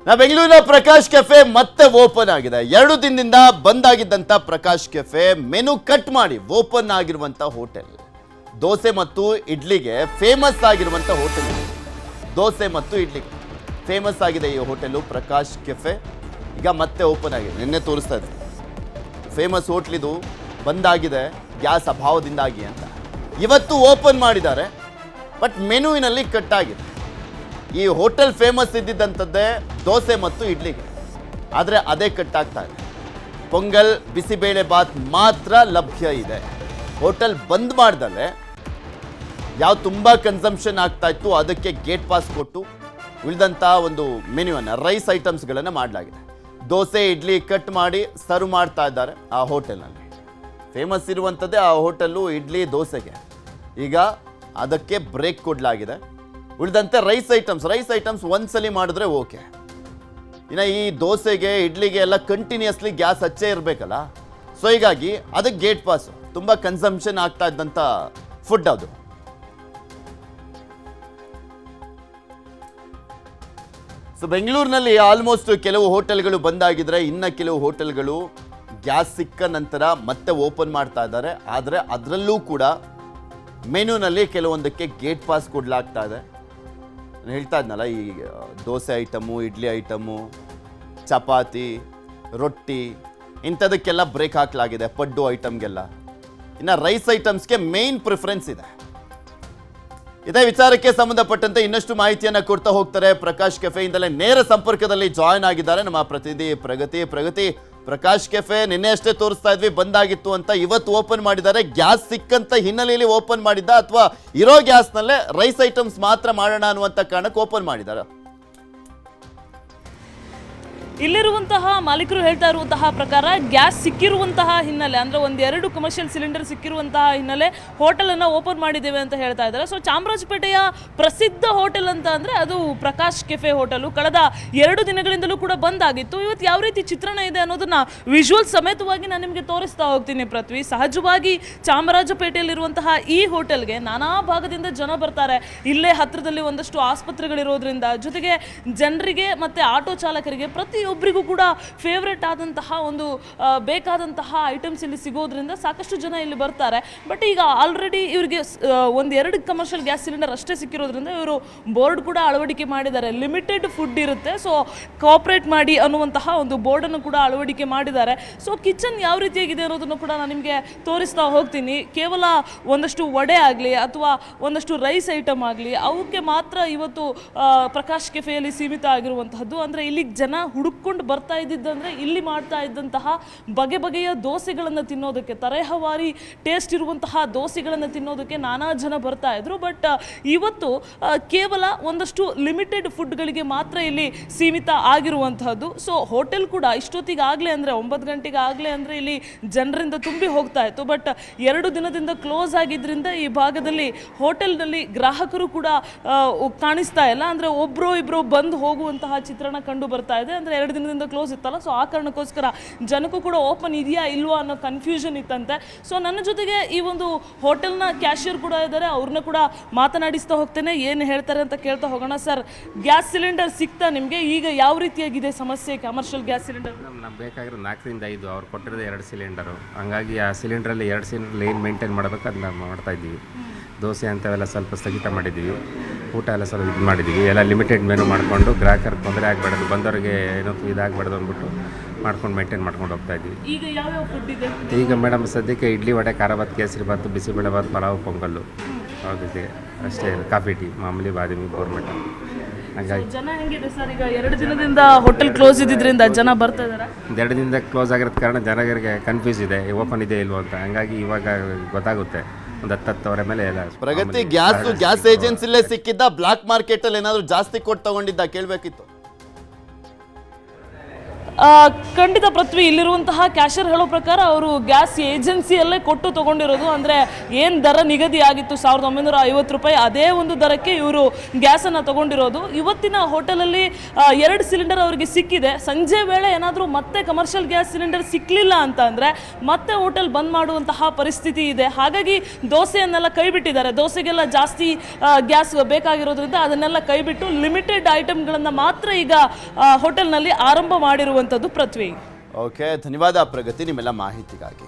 ಬೆಂಗಳೂರಿನ ಪ್ರಕಾಶ್ ಕೆಫೆ ಮತ್ತೆ ಓಪನ್ ಆಗಿದೆ. 2 ದಿನದಿಂದ ಬಂದ್ ಆಗಿದ್ದಂತ ಪ್ರಕಾಶ್ ಕೆಫೆ ಮೆನು ಕಟ್ ಮಾಡಿ ಓಪನ್ ಆಗಿರುವಂತ ಹೋಟೆಲ್. ದೋಸೆ ಮತ್ತು ಇಡ್ಲಿಗೆ ಫೇಮಸ್ ಆಗಿರುವಂತ ಹೋಟೆಲ್. ದೋಸೆ ಮತ್ತು ಇಡ್ಲಿಗೆ ಫೇಮಸ್ ಆಗಿದೆ ಈ ಹೋಟೆಲ್ ಪ್ರಕಾಶ್ ಕೆಫೆ. ಈಗ ಮತ್ತೆ ಓಪನ್ ಆಗಿದೆ. ನಿನ್ನೆ ತೋರಿಸ್ತಾ ಇದ್ದೆ ಫೇಮಸ್ ಹೋಟ್ಲ್ ಇದು ಬಂದ್ ಆಗಿದೆ ಗ್ಯಾಸ್ ಅಭಾವದಿಂದಾಗಿ ಅಂತ. ಇವತ್ತು ಓಪನ್ ಮಾಡಿದ್ದಾರೆ, ಬಟ್ ಮೆನುವಿನಲ್ಲಿ ಕಟ್ ಆಗಿದೆ. ಈ ಹೋಟೆಲ್ ಫೇಮಸ್ ಇದ್ದಿದ್ದಂಥದ್ದೇ ದೋಸೆ ಮತ್ತು ಇಡ್ಲಿಗೆ, ಆದರೆ ಅದೇ ಕಟ್ ಆಗ್ತಾ ಇದೆ. ಪೊಂಗಲ್ ಬಿಸಿಬೇಳೆ ಬಾತ್ ಮಾತ್ರ ಲಭ್ಯ ಇದೆ. ಹೋಟೆಲ್ ಬಂದ್ ಮಾಡ್ದಲ್ಲೇ ಯಾವ ತುಂಬ ಕನ್ಸಂಪ್ಷನ್ ಆಗ್ತಾ ಇತ್ತು ಅದಕ್ಕೆ ಗೇಟ್ ಪಾಸ್ ಕೊಟ್ಟು ಉಳಿದಂಥ ಒಂದು ಮೆನ್ಯೂವನ್ನು ರೈಸ್ ಐಟಮ್ಸ್ಗಳನ್ನು ಮಾಡಲಾಗಿದೆ. ದೋಸೆ ಇಡ್ಲಿ ಕಟ್ ಮಾಡಿ ಸರ್ವ್ ಮಾಡ್ತಾ ಇದ್ದಾರೆ ಆ ಹೋಟೆಲ್ನಲ್ಲಿ. ಫೇಮಸ್ ಇರುವಂಥದ್ದೇ ಆ ಹೋಟೆಲ್ಲು ಇಡ್ಲಿ ದೋಸೆಗೆ. ಈಗ ಅದಕ್ಕೆ ಬ್ರೇಕ್ ಕೊಡಲಾಗಿದೆ. ಉಳಿದಂತೆ ರೈಸ್ ಐಟಮ್ಸ್ ಒಂದ್ಸಲಿ ಮಾಡಿದ್ರೆ ಓಕೆ. ಇನ್ನು ಈ ದೋಸೆಗೆ ಇಡ್ಲಿಗೆ ಎಲ್ಲ ಕಂಟಿನ್ಯೂಸ್ಲಿ ಗ್ಯಾಸ್ ಹಚ್ಚೇ ಇರಬೇಕಲ್ಲ, ಸೊ ಹೀಗಾಗಿ ಅದಕ್ಕೆ ಗೇಟ್ ಪಾಸು. ತುಂಬ ಕನ್ಸಂಪ್ಷನ್ ಆಗ್ತಾ ಇದ್ದಂಥ ಫುಡ್ ಅದು. ಸೊ ಬೆಂಗಳೂರಿನಲ್ಲಿ ಆಲ್ಮೋಸ್ಟ್ ಕೆಲವು ಹೋಟೆಲ್ಗಳು ಬಂದಾಗಿದ್ರೆ, ಇನ್ನು ಕೆಲವು ಹೋಟೆಲ್ಗಳು ಗ್ಯಾಸ್ ಸಿಕ್ಕ ನಂತರ ಮತ್ತೆ ಓಪನ್ ಮಾಡ್ತಾ ಇದ್ದಾರೆ. ಆದರೆ ಅದರಲ್ಲೂ ಕೂಡ ಮೆನುನಲ್ಲಿ ಕೆಲವೊಂದಕ್ಕೆ ಗೇಟ್ ಪಾಸ್ ಕೊಡಲಾಗ್ತಾ ಇದೆ. ನಾನು ಹೇಳ್ತಾ ಇದ್ನಲ್ಲ, ಈ ದೋಸೆ ಐಟಮು, ಇಡ್ಲಿ ಐಟಮು, ಚಪಾತಿ, ರೊಟ್ಟಿ ಇಂಥದಕ್ಕೆಲ್ಲ ಬ್ರೇಕ್ ಹಾಕಲಾಗಿದೆ, ಪಡ್ಡು ಐಟಮ್ಗೆಲ್ಲ. ಇನ್ನು ರೈಸ್ ಐಟಮ್ಸ್ಗೆ ಮೇನ್ ಪ್ರಿಫರೆನ್ಸ್ ಇದೆ. ಇದೇ ವಿಚಾರಕ್ಕೆ ಸಂಬಂಧಪಟ್ಟಂತೆ ಇನ್ನಷ್ಟು ಮಾಹಿತಿಯನ್ನು ಕೊಡ್ತಾ ಹೋಗ್ತಾರೆ. ಪ್ರಕಾಶ್ ಕೆಫೆಯಿಂದಲೇ ನೇರ ಸಂಪರ್ಕದಲ್ಲಿ ಜಾಯ್ನ್ ಆಗಿದ್ದಾರೆ ನಮ್ಮ ಪ್ರತಿನಿಧಿ ಪ್ರಗತಿ. ಪ್ರಕಾಶ್ ಕೆಫೆ ನಿನ್ನೆ ಅಷ್ಟೇ ತೋರಿಸ್ತಾ ಇದ್ವಿ ಬಂದಾಗಿತ್ತು ಅಂತ, ಇವತ್ತು ಓಪನ್ ಮಾಡಿದ್ದಾರೆ. ಗ್ಯಾಸ್ ಸಿಕ್ಕಂತ ಹಿನ್ನೆಲೆಯಲ್ಲಿ ಓಪನ್ ಮಾಡಿದ್ದ ಅಥವಾ ಇರೋ ಗ್ಯಾಸ್ನಲ್ಲೇ ರೈಸ್ ಐಟಮ್ಸ್ ಮಾತ್ರ ಮಾಡೋಣ ಅನ್ನುವಂಥ ಕಾರಣಕ್ಕೆ ಓಪನ್ ಮಾಡಿದ್ದಾರೆ? ಇಲ್ಲಿರುವಂತಹ ಮಾಲೀಕರು ಹೇಳ್ತಾ ಇರುವಂತಹ ಪ್ರಕಾರ ಗ್ಯಾಸ್ ಸಿಕ್ಕಿರುವಂತಹ ಹಿನ್ನೆಲೆ, ಅಂದರೆ 1-2 ಕಮರ್ಷಿಯಲ್ ಸಿಲಿಂಡರ್ ಸಿಕ್ಕಿರುವಂತಹ ಹಿನ್ನೆಲೆ ಹೋಟೆಲನ್ನು ಓಪನ್ ಮಾಡಿದ್ದೇವೆ ಅಂತ ಹೇಳ್ತಾ ಇದ್ದಾರೆ. ಸೊ ಚಾಮರಾಜಪೇಟೆಯ ಪ್ರಸಿದ್ಧ ಹೋಟೆಲ್ ಅಂತ ಅಂದರೆ ಅದು ಪ್ರಕಾಶ್ ಕೆಫೆ ಹೋಟೆಲು. ಕಳೆದ 2 ದಿನಗಳಿಂದಲೂ ಕೂಡ ಬಂದಾಗಿತ್ತು. ಇವತ್ತು ಯಾವ ರೀತಿ ಚಿತ್ರಣ ಇದೆ ಅನ್ನೋದನ್ನ ವಿಜುವಲ್ ಸಮೇತವಾಗಿ ನಾನು ನಿಮಗೆ ತೋರಿಸ್ತಾ ಹೋಗ್ತೀನಿ ಪೃಥ್ವಿ. ಸಹಜವಾಗಿ ಚಾಮರಾಜಪೇಟೆಯಲ್ಲಿರುವಂತಹ ಈ ಹೋಟೆಲ್ಗೆ ನಾನಾ ಭಾಗದಿಂದ ಜನ ಬರ್ತಾರೆ. ಇಲ್ಲೇ ಹತ್ತಿರದಲ್ಲಿ ಒಂದಷ್ಟು ಆಸ್ಪತ್ರೆಗಳಿರೋದ್ರಿಂದ, ಜೊತೆಗೆ ಜನರಿಗೆ ಮತ್ತು ಆಟೋ ಚಾಲಕರಿಗೆ ಒಬ್ಬರಿಗೂ ಕೂಡ ಫೇವ್ರೇಟ್ ಆದಂತಹ ಒಂದು ಬೇಕಾದಂತಹ ಐಟಮ್ಸ್ ಇಲ್ಲಿ ಸಿಗೋದ್ರಿಂದ ಸಾಕಷ್ಟು ಜನ ಇಲ್ಲಿ ಬರ್ತಾರೆ. ಬಟ್ ಈಗ ಆಲ್ರೆಡಿ ಇವರಿಗೆ 1-2 ಕಮರ್ಷಿಯಲ್ ಗ್ಯಾಸ್ ಸಿಲಿಂಡರ್ ಅಷ್ಟೇ ಸಿಕ್ಕಿರೋದ್ರಿಂದ ಇವರು ಬೋರ್ಡ್ ಕೂಡ ಅಳವಡಿಕೆ ಮಾಡಿದ್ದಾರೆ. ಲಿಮಿಟೆಡ್ ಫುಡ್ ಇರುತ್ತೆ, ಸೊ ಕೋಆಪರೇಟ್ ಮಾಡಿ ಅನ್ನುವಂತಹ ಒಂದು ಬೋರ್ಡನ್ನು ಕೂಡ ಅಳವಡಿಕೆ ಮಾಡಿದ್ದಾರೆ. ಸೊ ಕಿಚನ್ ಯಾವ ರೀತಿಯಾಗಿದೆ ಅನ್ನೋದನ್ನು ಕೂಡ ನಾನು ನಿಮಗೆ ತೋರಿಸ್ತಾ ಹೋಗ್ತೀನಿ. ಕೇವಲ ಒಂದಷ್ಟು ವಡೆ ಆಗಲಿ ಅಥವಾ ಒಂದಷ್ಟು ರೈಸ್ ಐಟಮ್ ಆಗಲಿ ಅವಕ್ಕೆ ಮಾತ್ರ ಇವತ್ತು ಪ್ರಕಾಶ್ ಕೆಫೆಯಲ್ಲಿ ಸೀಮಿತ ಆಗಿರುವಂತಹದ್ದು. ಅಂದರೆ ಇಲ್ಲಿ ಜನ ಹುಡುಕೊಂಡು ಬರ್ತಾ ಇದ್ದಿದ್ದಂದರೆ ಇಲ್ಲಿ ಮಾಡ್ತಾ ಇದ್ದಂತಹ ಬಗೆಯ ದೋಸೆಗಳನ್ನು ತಿನ್ನೋದಕ್ಕೆ, ತರಹವಾರಿ ಟೇಸ್ಟ್ ಇರುವಂತಹ ದೋಸೆಗಳನ್ನು ತಿನ್ನೋದಕ್ಕೆ ನಾನಾ ಜನ ಬರ್ತಾ ಇದ್ರು. ಬಟ್ ಇವತ್ತು ಕೇವಲ ಒಂದಷ್ಟು ಲಿಮಿಟೆಡ್ ಫುಡ್ಗಳಿಗೆ ಮಾತ್ರ ಇಲ್ಲಿ ಸೀಮಿತ ಆಗಿರುವಂತಹದ್ದು. ಸೊ ಹೋಟೆಲ್ ಕೂಡ ಇಷ್ಟೊತ್ತಿಗೆ ಆಗಲೇ ಅಂದರೆ 9 ಗಂಟೆಗೆ ಆಗಲೇ ಅಂದರೆ ಇಲ್ಲಿ ಜನರಿಂದ ತುಂಬಿ ಹೋಗ್ತಾ ಇತ್ತು. ಬಟ್ 2 ದಿನದಿಂದ ಕ್ಲೋಸ್ ಆಗಿದ್ದರಿಂದ ಈ ಭಾಗದಲ್ಲಿ ಹೋಟೆಲ್ನಲ್ಲಿ ಗ್ರಾಹಕರು ಕೂಡ ಕಾಣಿಸ್ತಾ ಇಲ್ಲ. ಅಂದರೆ ಒಬ್ಬರು ಇಬ್ಬರು ಬಂದು ಹೋಗುವಂತಹ ಚಿತ್ರಣ ಕಂಡು ಬರ್ತಾ ಇದೆ. ಅಂದರೆ 2 ದಿನದಿಂದ ಕ್ಲೋಸ್ ಇತ್ತಲ್ಲ, ಸೊ ಆ ಕಾರಣಕ್ಕೋಸ್ಕರ ಜನಕ್ಕೂ ಕೂಡ ಓಪನ್ ಇದೆಯಾ ಇಲ್ವಾ ಅನ್ನೋ ಕನ್ಫ್ಯೂಷನ್ ಇತ್ತಂತೆ. ಸೊ ನನ್ನ ಜೊತೆಗೆ ಈ ಒಂದು ಹೋಟೆಲ್ನ ಕ್ಯಾಶಿಯರ್ ಕೂಡ ಇದ್ದಾರೆ, ಅವ್ರನ್ನ ಕೂಡ ಮಾತನಾಡಿಸ್ತಾ ಹೋಗ್ತೇನೆ. ಏನು ಹೇಳ್ತಾರೆ ಅಂತ ಕೇಳ್ತಾ ಹೋಗೋಣ. ಸರ್, ಗ್ಯಾಸ್ ಸಿಲಿಂಡರ್ ಸಿಗ್ತಾ ನಿಮಗೆ? ಈಗ ಯಾವ ರೀತಿಯಾಗಿದೆ ಸಮಸ್ಯೆ ಕಮರ್ಷಿಯಲ್ ಗ್ಯಾಸ್ ಸಿಲಿಂಡರ್? ನಮ್ಗೆ ಬೇಕಾಗಿರೋ 4ರಿಂದ 5, ಅವ್ರು ಕೊಟ್ಟಿರೋದು 2 ಸಿಲಿಂಡರು. ಹಂಗಾಗಿ ಆ ಸಿಲಿಂಡ್ರಲ್ಲಿ 2 ಸಿಲಿಂಡ್ರಲ್ಲಿ ಏನು ಮೇಂಟೈನ್ ಮಾಡಬೇಕು ಅದನ್ನ ಮಾಡ್ತಾಯಿದ್ದೀವಿ. ದೋಸೆ ಅಂಥವೆಲ್ಲ ಸ್ವಲ್ಪ ಸ್ಥಗಿತ ಮಾಡಿದ್ದೀವಿ, ಊಟ ಎಲ್ಲ ಸ್ವಲ್ಪ ಇದು ಮಾಡಿದ್ದೀವಿ. ಎಲ್ಲ ಲಿಮಿಟೆಡ್ ಮೆನು ಮಾಡಿಕೊಂಡು ಗ್ರಾಹಕರಿಗೆ ತೊಂದರೆ ಆಗಬಾರ್ದು, ಬಂದವರಿಗೆ ಏನೋ ಇದಾಗಬಾರ್ದು ಅಂದ್ಬಿಟ್ಟು ಮಾಡ್ಕೊಂಡು ಮೇಂಟೈನ್ ಮಾಡ್ಕೊಂಡು ಹೋಗ್ತಾ ಇದ್ದೀವಿ. ಈಗ ಯಾವ್ಯಾವ ಫುಡ್ ಇದೆ? ಈಗ ಮೇಡಮ್ ಸದ್ಯಕ್ಕೆ ಇಡ್ಲಿ, ವಡೆ, ಖಾರ ಬಾತ್, ಕೇಸರಿ ಬಾತು, ಬಿಸಿಬೇಳೆ ಬಾತ್, ಪಲಾವ್, ಪೊಂಗಲ್ಲು ಹೌದಿದೆ ಅಷ್ಟೇ. ಕಾಫಿ ಟೀ ಮಾಮೂಲಿ, ಬಾದಾಮಿ, ಗೋರ್ಮೆಂಟ್. ಹಾಗಾಗಿ ಜನ ಹೆಂಗಿದೆ ಸರ್? ಈಗ 2 ದಿನದಿಂದ ಹೋಟೆಲ್ ಕ್ಲೋಸ್ ಇದ್ದಿದ್ದರಿಂದ ಜನ ಬರ್ತಾ ಇದ್ದಾರೆ. 2 ದಿನದಿಂದ ಕ್ಲೋಸ್ ಆಗಿರೋದ ಕಾರಣ ಜನರಿಗೆ ಕನ್ಫ್ಯೂಸ್ ಇದೆ, ಓಪನ್ ಇದೆ ಇಲ್ವೋ ಅಂತ. ಹಂಗಾಗಿ ಇವಾಗ ಗೊತ್ತಾಗುತ್ತೆ ಒಂದು 10-10 ಮೇಲೆ ಎಲ್ಲ. ಪ್ರಗತಿ, ಗ್ಯಾಸ್ ಏಜೆನ್ಸಿಲೇ ಸಿಕ್ಕಿದ್ದ, ಬ್ಲಾಕ್ ಮಾರ್ಕೆಟ್ ಅಲ್ಲಿ ಏನಾದ್ರು ಜಾಸ್ತಿ ಕೊಟ್ಟು ತಗೊಂಡಿದ್ದ ಕೇಳಬೇಕಿತ್ತು. ಖಂಡಿತ ಪೃಥ್ವಿ, ಇಲ್ಲಿರುವಂತಹ ಕ್ಯಾಶಿಯರ್ ಹೇಳೋ ಪ್ರಕಾರ ಅವರು ಗ್ಯಾಸ್ ಏಜೆನ್ಸಿಯಲ್ಲೇ ಕೊಟ್ಟು ತಗೊಂಡಿರೋದು. ಅಂದರೆ ಏನು ದರ ನಿಗದಿ ಆಗಿತ್ತು 1950 ರೂಪಾಯಿ, ಅದೇ ಒಂದು ದರಕ್ಕೆ ಇವರು ಗ್ಯಾಸನ್ನು ತಗೊಂಡಿರೋದು. ಇವತ್ತಿನ ಹೋಟೆಲಲ್ಲಿ 2 ಸಿಲಿಂಡರ್ ಅವರಿಗೆ ಸಿಕ್ಕಿದೆ. ಸಂಜೆ ವೇಳೆ ಏನಾದರೂ ಮತ್ತೆ ಕಮರ್ಷಿಯಲ್ ಗ್ಯಾಸ್ ಸಿಲಿಂಡರ್ ಸಿಕ್ಕಲಿಲ್ಲ ಅಂತ ಅಂದರೆ ಮತ್ತೆ ಹೋಟೆಲ್ ಬಂದ್ ಮಾಡುವಂತಹ ಪರಿಸ್ಥಿತಿ ಇದೆ. ಹಾಗಾಗಿ ದೋಸೆಯನ್ನೆಲ್ಲ ಕೈ ಬಿಟ್ಟಿದ್ದಾರೆ. ದೋಸೆಗೆಲ್ಲ ಜಾಸ್ತಿ ಗ್ಯಾಸ್ ಬೇಕಾಗಿರೋದ್ರಿಂದ ಅದನ್ನೆಲ್ಲ ಕೈಬಿಟ್ಟು ಲಿಮಿಟೆಡ್ ಐಟಮ್ಗಳನ್ನು ಮಾತ್ರ ಈಗ ಹೋಟೆಲ್ನಲ್ಲಿ ಆರಂಭ ಮಾಡಿರುವಂಥದ್ದು. ಪೃಥ್ವಿ, ಓಕೆ, ಧನ್ಯವಾದ ಪ್ರಗತಿ ನಿಮ್ಮೆಲ್ಲ ಮಾಹಿತಿಗಾಗಿ.